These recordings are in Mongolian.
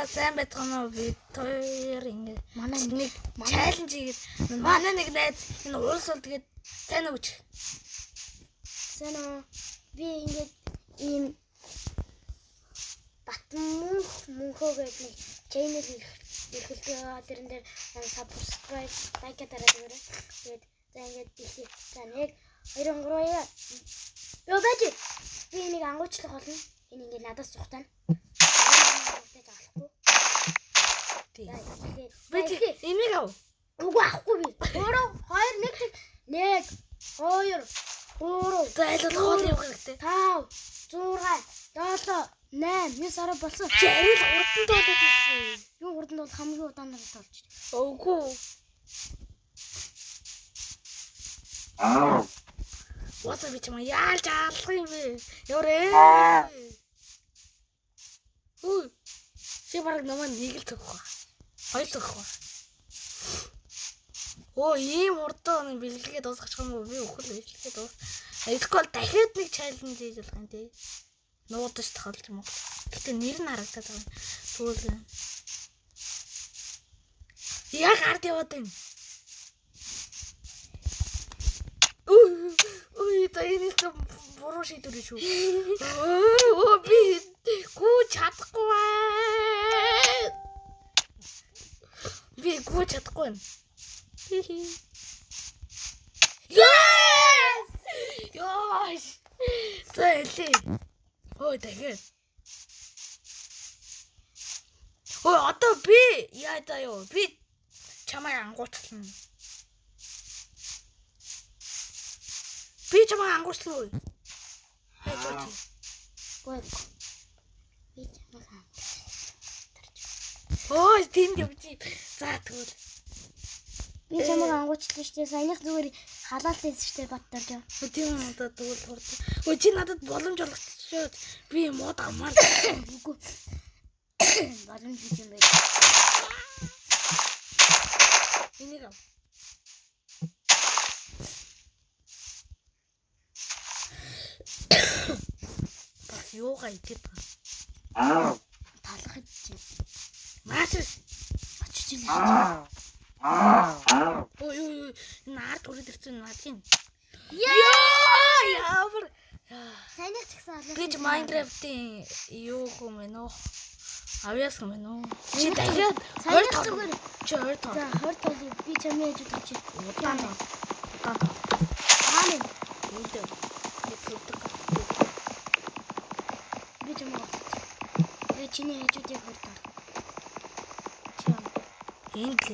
сайн байцгаана уу бид хоёр ингэ манай нэг чаленж хийгээд манай нэг найз энэ уулс бол тэгээд сайн уу гэж. Сайн уу. Би ингээд ийм Батмөнхөө гэдэг нэг channel эрхэлдэг байгаа. Тэрэн дээр subscribe like дараад өгөөрэй. Тэгээд за ингээд ихий. За 1 2 3 яа. Йоо байж. Би энийг ангуучлах болно. Энэ ингээд надаас цухтана. Бэж энийг ав. Үгүй авахгүй би. 3 2 1 1 2 3 зайлууд хоол явах хэрэгтэй. 5 6 7 8 9 10 болсон. Жарил урдан тоолоод ирсэн. Юу урдан бол хамгийн удаан нарт толж. Өөгүй. Васа би чамаа яалж алах юм бэ? Явраа. Үгүй. Чи бараг намайг нэг л төгөх ба. Хоёр төгөх ба. Оо ийм урдан бэлгэлгээ дуусгачих юм уу? Би өхөл бэлгэлгээ дуус. Эсвэл дахиад нэг чаленж хийж болох юм тий. Нуудаж тохиолж юм уу? Гэтэ нэр нь харагдаад байгаа юм. Тэгвэл яг ард яваад байна. Та энэ ч буруу шийдвэр шүү. Оо би гүү чадахгүй байна. Би гүү чадахгүй байна. Yes! Ёш! Тэли. Ой дахиад. Ой одоо би яа даа ёо. Би чамайг ангуучлаа. Би чамайг ангуучлаа. Хайж очи. Гой. Би чамайг ангуучлаа. Ой тийм явчих. За тэгвэл би чамайг ангуучлаа шүү дээ. Саяных зүгээр халаалтай шүү дээ баттарж яа. Тийм надад тэгвэл хурд. Ой чи надад боломж олгочиход би мод амаар. Үгүй. Боломж юм байна. Энийг ав. Бас юугаа идэт байгаа. Талах гэж. Маш Очиж ин. ой наар түрээд ирсэн наадын. Ямар Санийх ч гэсэн олоо. гэж Minecraft-ийн юу юм бэ нөө? Авьяас юм бэ нөө? Чи дахиад санийх зүгээр. Чи 20 тоо. За 20 тоо би чамын ээж утгач. Удаан тоо. Аамин. Үдэ. Би чамаа. Чиний ээжүүдийг хөрдөө. Энд л.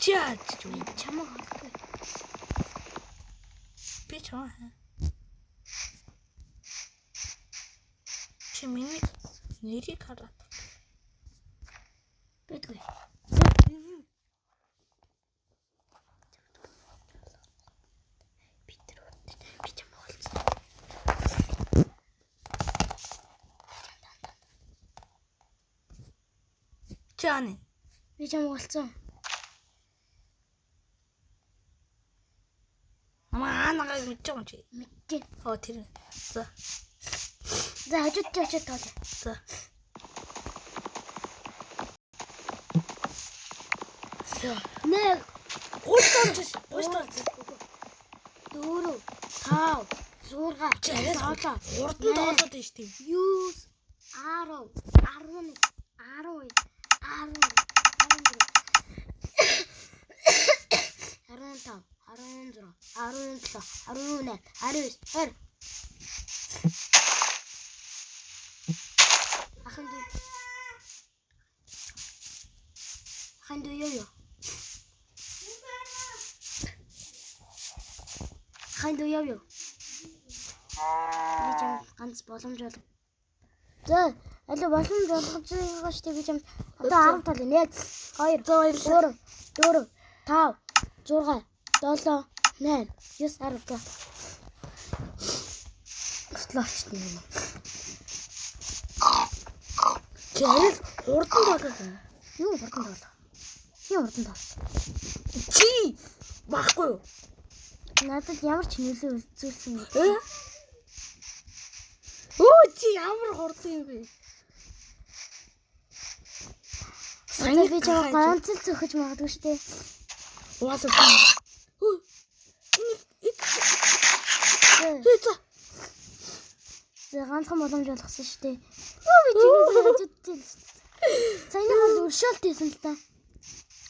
Чи аач юу? Чамаа хөрдөө. Би чамаа. Чи миний нэрийг хараад. Бэтгүй. Би чамаа олцсон. Чааны. Би чамаа олцсон. Амаанагаа мэдэж байгаа юм чи. Мэдээ. Оо тэр. За. За хажууд ч очиж тоолё. За. Нэг 3 4 5 6 чи арай 7 урдан доолоод байна шүү дээ. 9 Ханду ёо. Ханду ёо. Би чам ганц боломж бол. За, аль боломж олгож байгаа шүү дээ би чам одоо 10 тал 1 2 3 4 5 6 7 8 9 10 Слоч юм. Чарил урдан доолоо. Юу урдан доолоо? Юу урдан доолоо? Чи баггүй юу? Надад ямар ч нөлөө үзүүлсэн юм. Өө чи ямар хурдан юм бэ? Саяны би чамд ганцл цохиж магадгүй шүү дээ. Уусаа. Хөө. За ганцхан боломж болгосон шүү дээ. Оо би чигээс хажуудтай. Саяны хол өршөөлт хийсэн л та.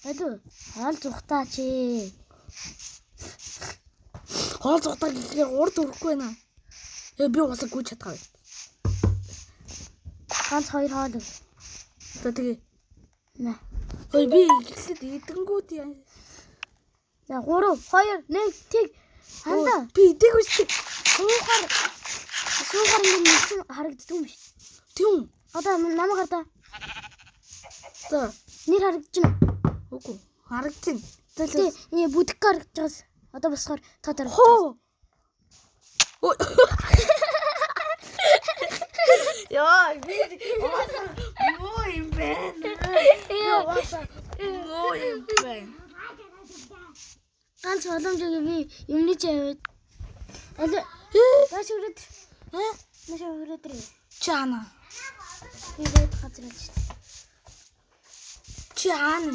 Алуу. Хаал зүхтаа чи. Хоол зугтаа гэхээр урд өрөхгүй байна. Би уусаа гүйж чадгаа. Ганц 2 хоол. За тэгээ. Нэ. Ой би ихлэд эдэнгүүд яа. За 3 2 1 тэг. Хандаа. Би идээгүй шүү. Суухаар нэг харагддаг юм шүү. Тийм. Одоо намайг хардаа. За. Нэр харагдчихна. Үгүй. Харагдчих. Тэ энэ бүдг харагдаж байгаас. Одоо босохоор та дараа. Хоо. Яа, муу юм байна. Муу юм байна. Ганц боломжийг би юмны чавд. Аль дааш үрээд. Маш үрээд рээ. Чана. Би гээд газар л шүү дээ. Чана.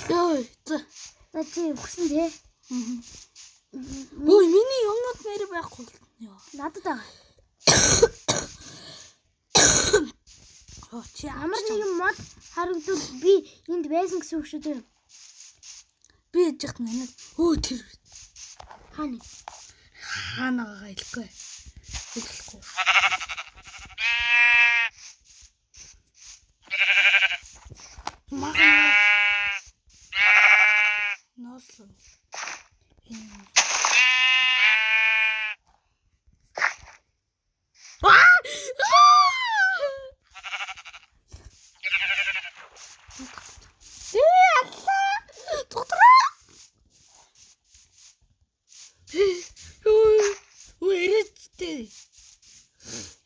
Яа, На чи өгсөн дээ. Ой, миний юмнууд нэр байхгүй. Яа. Надад байгаа. Оо, чи Амар нэгэн мод харагдвал би энд байсан гэсэн үг шүү дээ. Би яж яхад надад тэр Хаана? хаанагаа хэлэхгүй. Хэлэхгүй. Нослон.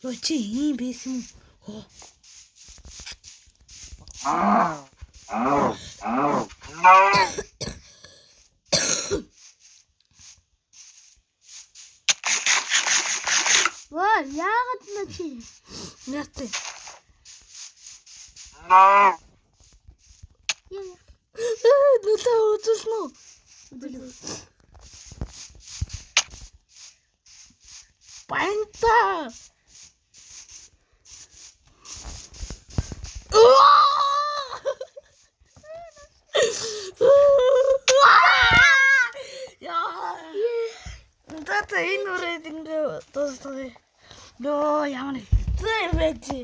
Ой, чи ийм байсан юм. Ваа, яагаад на чи? Яатай. Нүдээ үзүүлсэн үү? Банта. Тата энэ үрээд ингээ дуусгая. Нөө ямар хэцүү юм бэ чи?